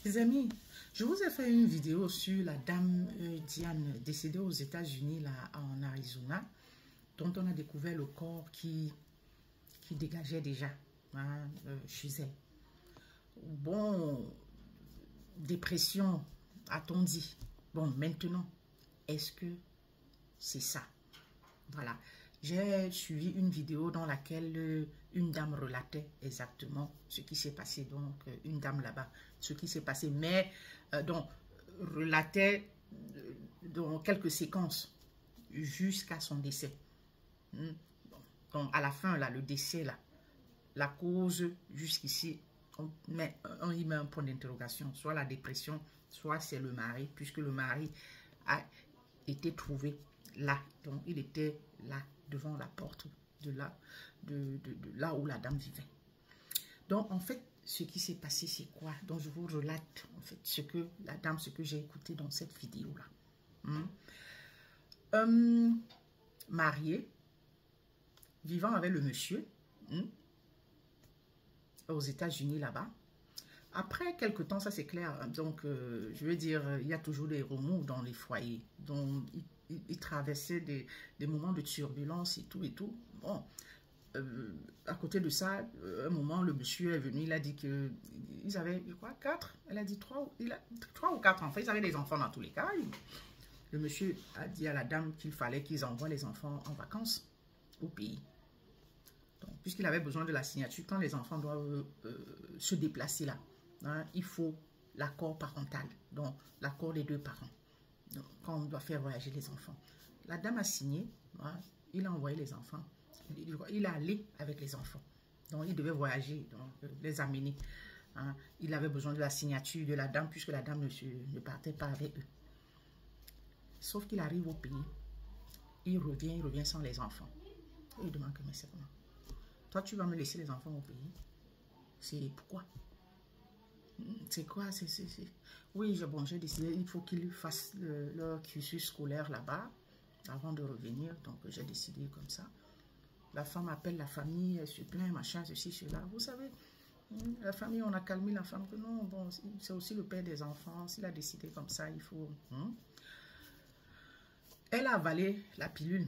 Les amis, je vous ai fait une vidéo sur la dame Diane décédée aux États-Unis, là, en Arizona, dont on a découvert le corps qui dégageait déjà chez elle. Bon, dépression, a-t-on dit. Bon, maintenant, est-ce que c'est ça? Voilà. J'ai suivi une vidéo dans laquelle une dame relatait exactement ce qui s'est passé. Donc, une dame là-bas, ce qui s'est passé. Mais, donc, relatait dans quelques séquences jusqu'à son décès. Donc, à la fin, là, le décès, là, la cause jusqu'ici, on y met un point d'interrogation. Soit la dépression, soit c'est le mari, puisque le mari a été trouvé là. Donc, il était là, devant la porte de là où la dame vivait. Donc, en fait, ce qui s'est passé, c'est quoi? Donc, je vous relate, en fait, ce que j'ai écouté dans cette vidéo-là. Mariée, vivant avec le monsieur, aux États-Unis, là-bas. Après quelque temps, ça c'est clair, donc je veux dire, il y a toujours des remous dans les foyers. Donc, ils traversaient des moments de turbulence et tout et tout. Bon, à côté de ça, un moment, le monsieur est venu, il a dit que ils avaient, quoi, 4? Elle a dit 3, il a 3 ou 4 enfants. Ils avaient des enfants dans tous les cas. Le monsieur a dit à la dame qu'il fallait qu'ils envoient les enfants en vacances au pays. Puisqu'il avait besoin de la signature, quand les enfants doivent se déplacer là, il faut l'accord parental, donc l'accord des 2 parents, donc, quand on doit faire voyager les enfants. La dame a signé, il a envoyé les enfants, il est allé avec les enfants, donc il devait voyager, donc les amener. Il avait besoin de la signature de la dame, puisque la dame ne partait pas avec eux. Sauf qu'il arrive au pays, il revient sans les enfants. Et il demande que, mais c'est comment? Toi, tu vas me laisser les enfants au pays? C'est pourquoi? C'est quoi? Oui, bon, j'ai décidé, il faut qu'ils fassent leur cursus scolaire là-bas avant de revenir. Donc, j'ai décidé comme ça. La femme appelle la famille, elle se plaint, machin, ceci, cela. Vous savez, la famille, on a calmé la femme que non, bon, c'est aussi le père des enfants. S'il a décidé comme ça, il faut... Elle a avalé la pilule.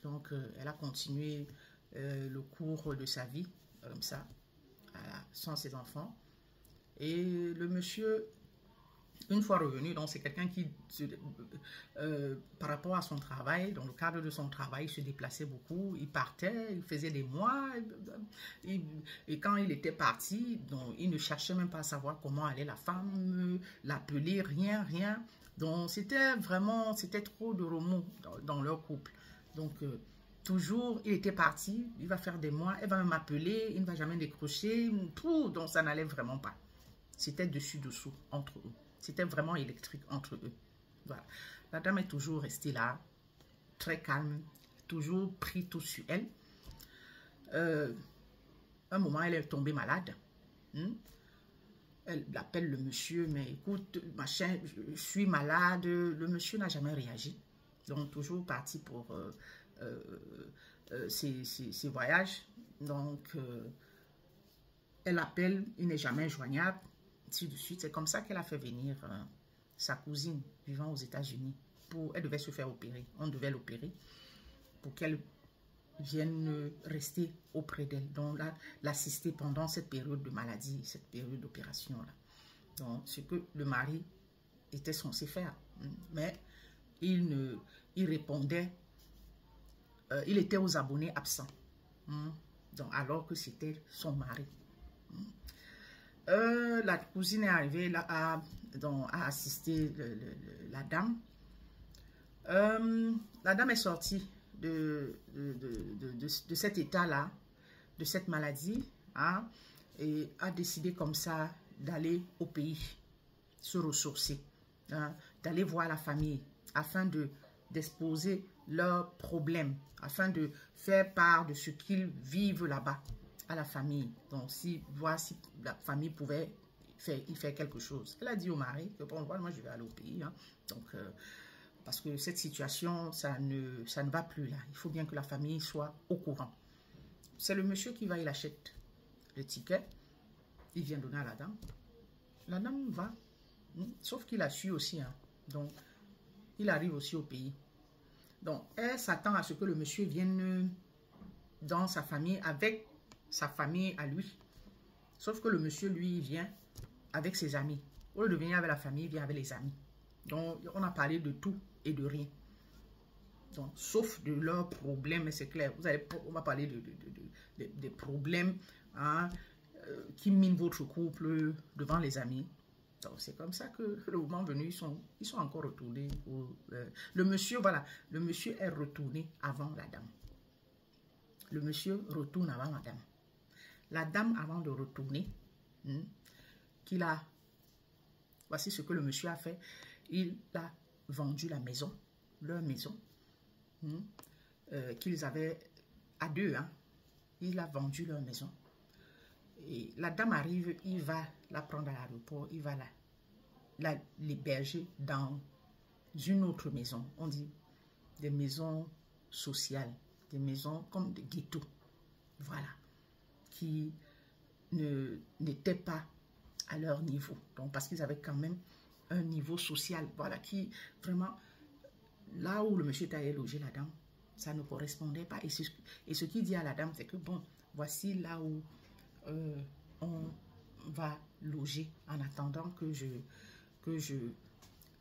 Donc, elle a continué le cours de sa vie, comme ça, sans ses enfants. Et le monsieur, une fois revenu, donc c'est quelqu'un qui, par rapport à son travail, dans le cadre de son travail, il se déplaçait beaucoup, il partait, il faisait des mois, et quand il était parti, donc il ne cherchait même pas à savoir comment allait la femme, l'appeler, rien. Donc c'était vraiment, c'était trop de remous dans leur couple. Donc toujours, il était parti, il va faire des mois, elle va même m'appeler, il ne va jamais décrocher, tout, donc ça n'allait vraiment pas. C'était dessus-dessous entre eux. C'était vraiment électrique entre eux. Voilà. La dame est toujours restée là, très calme, toujours pris tout sur elle. Un moment, elle est tombée malade. Elle appelle le monsieur, mais écoute, machin, je suis malade. Le monsieur n'a jamais réagi. Donc, toujours parti pour ses voyages. Donc, elle appelle, il n'est jamais joignable. Ainsi de suite. C'est comme ça qu'elle a fait venir sa cousine vivant aux États-Unis. Elle devait se faire opérer. On devait l'opérer pour qu'elle vienne rester auprès d'elle. Donc, l'assister pendant cette période de maladie, cette période d'opération-là. Donc, ce que le mari était censé faire. Mais il répondait, il était aux abonnés absents. Donc, alors que c'était son mari. La cousine est arrivée là, à assister la dame. La dame est sortie de cet état-là, de cette maladie, et a décidé comme ça d'aller au pays, se ressourcer, d'aller voir la famille, afin d'exposer leurs problèmes, afin de faire part de ce qu'ils vivent là-bas à la famille. Donc, voir si la famille pouvait y faire quelque chose. Elle a dit au mari que bon, voilà, moi je vais aller au pays. Donc, parce que cette situation, ça ne va plus là. Il faut bien que la famille soit au courant. C'est le monsieur qui va, il achète le ticket. Il vient donner à la dame. La dame va, sauf qu'il a su aussi, hein. Donc, il arrive aussi au pays. Donc, elle s'attend à ce que le monsieur vienne dans sa famille, avec sa famille à lui. Sauf que le monsieur, lui, vient avec ses amis. Au lieu de venir avec la famille, il vient avec les amis. Donc, on a parlé de tout et de rien. Donc, sauf de leurs problèmes, c'est clair. On va parler des problèmes, hein, qui minent votre couple devant les amis. Donc, c'est comme ça que le moment venu, ils sont encore retournés. Le monsieur, voilà, le monsieur est retourné avant la dame. Le monsieur retourne avant la dame. La dame, avant de retourner, voici ce que le monsieur a fait. Il a vendu la maison, leur maison, qu'ils avaient à deux. Hein. Il a vendu leur maison. Et la dame arrive, il va la prendre à l'aéroport, il va l'héberger dans une autre maison. On dit des maisons sociales, des maisons comme des ghettos. Voilà. Qui n'étaient pas à leur niveau. Donc, parce qu'ils avaient quand même un niveau social. Voilà, qui vraiment, là où le monsieur était allé loger la dame, ça ne correspondait pas. Et ce qu'il dit à la dame, c'est que bon, voici là où on va loger en attendant que je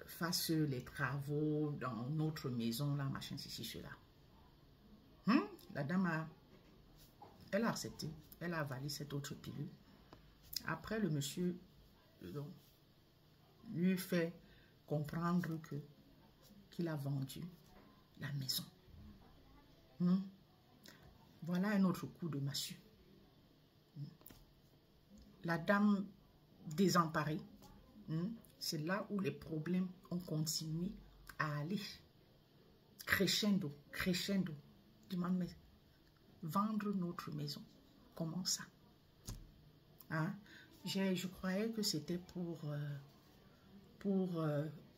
fasse les travaux dans notre maison, là, machin, ceci, cela. La dame elle a accepté. Elle a avalé cette autre pilule. Après, le monsieur lui fait comprendre qu'il a vendu la maison. Voilà un autre coup de massue. La dame désemparée, c'est là où les problèmes ont continué à aller. Crescendo, crescendo. Demande, mais vendre notre maison, comment ça? Hein? Je croyais que c'était pour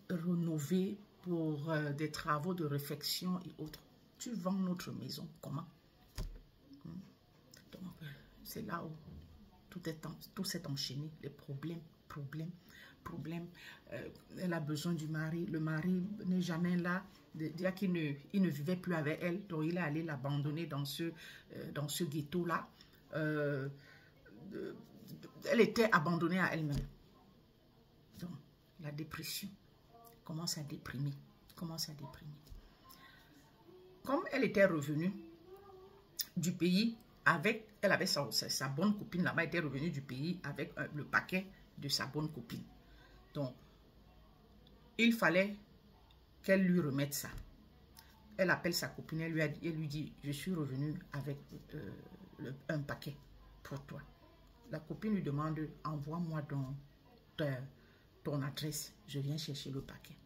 rénover, pour des travaux de réfection et autres. Tu vends notre maison, comment? Donc, c'est là où tout s'est enchaîné, les problèmes. Elle a besoin du mari, le mari n'est jamais là, dire qu'il ne vivait plus avec elle, donc il est allé l'abandonner dans ce ghetto-là. Elle était abandonnée à elle-même. Donc, la dépression commence à déprimer, Comme elle était revenue du pays elle avait sa bonne copine là-bas, elle était revenue du pays avec le paquet de sa bonne copine. Donc, il fallait qu'elle lui remette ça. Elle appelle sa copine, elle lui dit, je suis revenue avec un paquet pour toi. La copine lui demande, envoie-moi ton adresse, je viens chercher le paquet.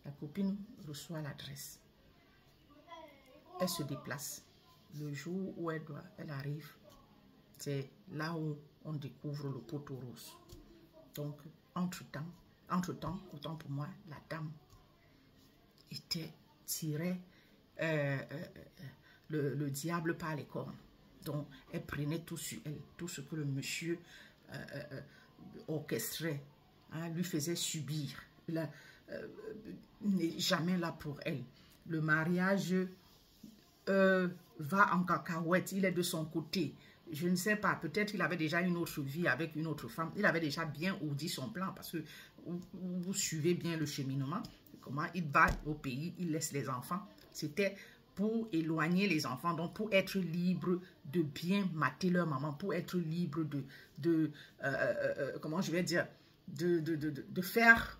La copine reçoit l'adresse. Elle se déplace. Le jour où elle arrive, c'est là où on découvre le poteau rose. Donc, entre-temps, autant pour moi, la dame tirait le diable par les cornes. Donc, elle prenait tout sur elle, tout ce que le monsieur orchestrait, hein, lui faisait subir. N'est jamais là pour elle. Le mariage va en cacahuète, il est de son côté. Je ne sais pas, peut-être qu'il avait déjà une autre vie avec une autre femme. Il avait déjà bien ourdi son plan parce que vous suivez bien le cheminement. Comment il va au pays, il laisse les enfants. C'était pour éloigner les enfants, donc pour être libre de bien mater leur maman, pour être libre comment je vais dire, de faire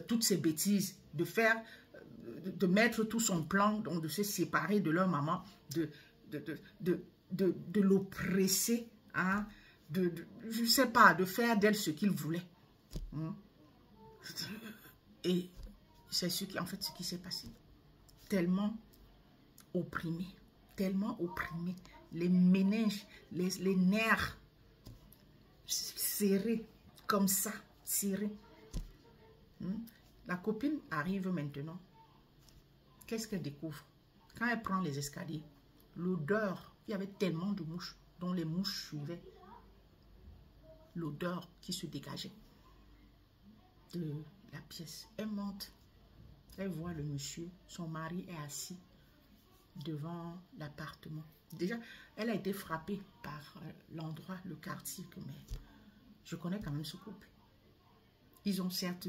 toutes ces bêtises, de mettre tout son plan, donc de se séparer de leur maman, de l'oppresser, hein, je ne sais pas, de faire d'elle ce qu'il voulait. Et c'est ce qui s'est passé. Tellement opprimé, les méninges, les nerfs serrés, comme ça, serrés. La copine arrive maintenant. Qu'est-ce qu'elle découvre? Quand elle prend les escaliers, l'odeur, il y avait tellement de mouches dont les mouches suivaient. l'odeur qui se dégageait de la pièce. Elle monte, elle voit le monsieur, son mari est assis devant l'appartement. Déjà, elle a été frappée par l'endroit, le quartier, mais je connais quand même ce couple. Ils ont certes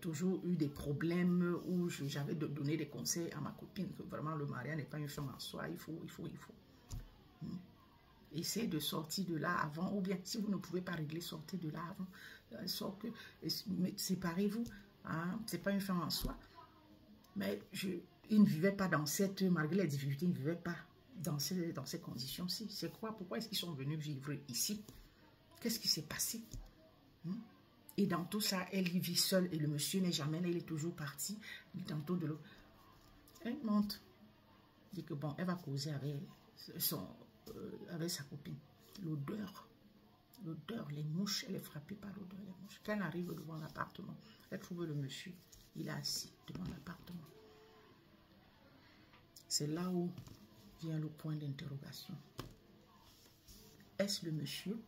toujours eu des problèmes où j'avais donné des conseils à ma copine que vraiment le mariage n'est pas une fin en soi, il faut. Essayez de sortir de là avant, ou bien si vous ne pouvez pas régler, sortez de là avant. Séparez-vous, hein, c'est pas une fin en soi. Mais ils ne vivaient pas dans cette, malgré les difficultés, ils ne vivaient pas dans ces conditions-ci. C'est quoi? Pourquoi est-ce qu'ils sont venus vivre ici? Qu'est-ce qui s'est passé? Et dans tout ça, elle y vit seule et le monsieur n'est jamais là, il est toujours parti. Tantôt de l'autre. Elle monte. Dit que bon, elle va causer avec sa copine. L'odeur, les mouches, elle est frappée par l'odeur des mouches. Quand elle arrive devant l'appartement, elle trouve le monsieur, il est assis devant l'appartement. C'est là où vient le point d'interrogation. Est-ce le monsieur?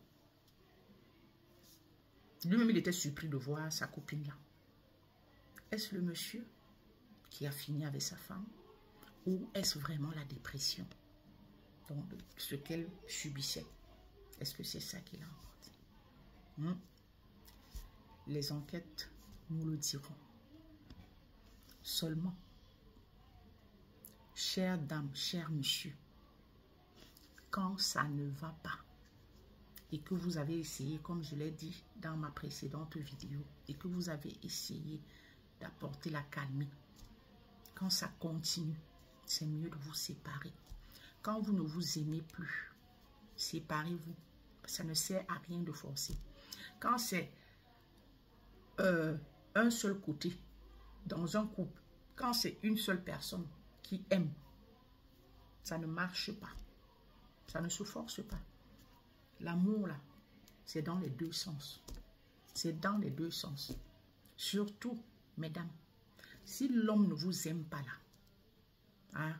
Lui-même, il était surpris de voir sa copine là. Est-ce le monsieur qui a fini avec sa femme? Ou est-ce vraiment la dépression? Donc, ce qu'elle subissait. Est-ce que c'est ça qui l'a emporté? Les enquêtes nous le diront. Seulement, chère dame, cher monsieur, quand ça ne va pas et que vous avez essayé, comme je l'ai dit dans ma précédente vidéo, et que vous avez essayé d'apporter la calmie, quand ça continue, c'est mieux de vous séparer. Quand vous ne vous aimez plus, séparez-vous. Ça ne sert à rien de forcer. Quand c'est un seul côté, dans un couple, quand c'est une seule personne qui aime, ça ne marche pas. Ça ne se force pas. L'amour, là, c'est dans les deux sens. C'est dans les deux sens. Surtout, mesdames, si l'homme ne vous aime pas là, hein,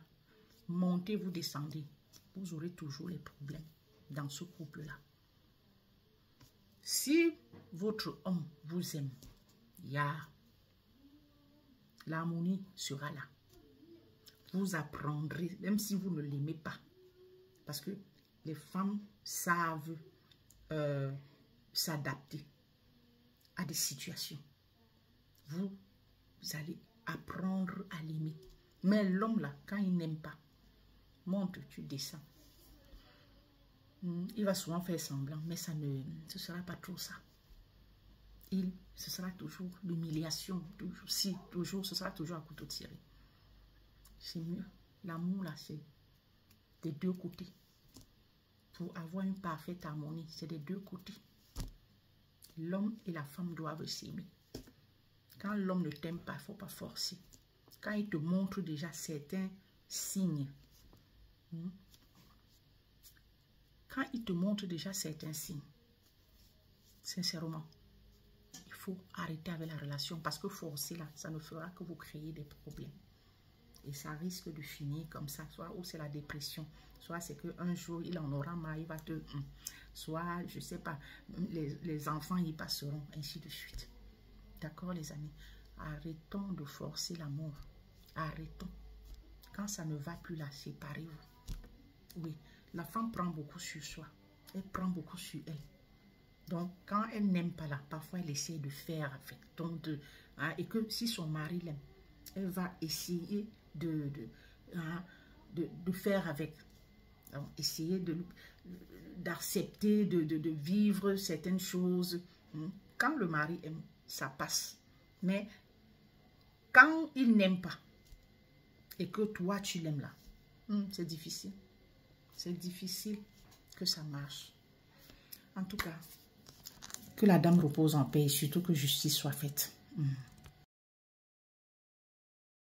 montez, vous descendez, vous aurez toujours les problèmes dans ce couple-là. Si votre homme vous aime, l'harmonie sera là. Vous apprendrez, même si vous ne l'aimez pas, parce que les femmes savent s'adapter à des situations. Vous allez apprendre à l'aimer. Mais l'homme là, quand il n'aime pas, monte, tu descends. Il va souvent faire semblant, mais ce ne sera pas trop ça. Ce sera toujours l'humiliation, toujours, ce sera toujours à couteau tiré. C'est mieux. L'amour là, c'est des deux côtés. Pour avoir une parfaite harmonie, c'est des deux côtés. L'homme et la femme doivent s'aimer. Quand l'homme ne t'aime pas, il ne faut pas forcer. Quand il te montre déjà certains signes, sincèrement, il faut arrêter avec la relation parce que forcer là, ça ne fera que vous créer des problèmes. Et ça risque de finir comme ça, soit où c'est la dépression, soit c'est qu'un jour il en aura marre, il va te... soit, je ne sais pas, les enfants y passeront, ainsi de suite. D'accord les amis? Arrêtons de forcer l'amour. Arrêtons. Quand ça ne va plus là, séparez-vous. Oui, la femme prend beaucoup sur soi. Elle prend beaucoup sur elle. Donc, quand elle n'aime pas là, parfois elle essaie de faire avec. Donc, et que si son mari l'aime, elle va essayer de faire avec. Donc, essayer d'accepter, de vivre certaines choses. Quand le mari aime, ça passe. Mais quand il n'aime pas et que toi tu l'aimes là, c'est difficile. C'est difficile que ça marche. En tout cas, que la dame repose en paix et surtout que justice soit faite.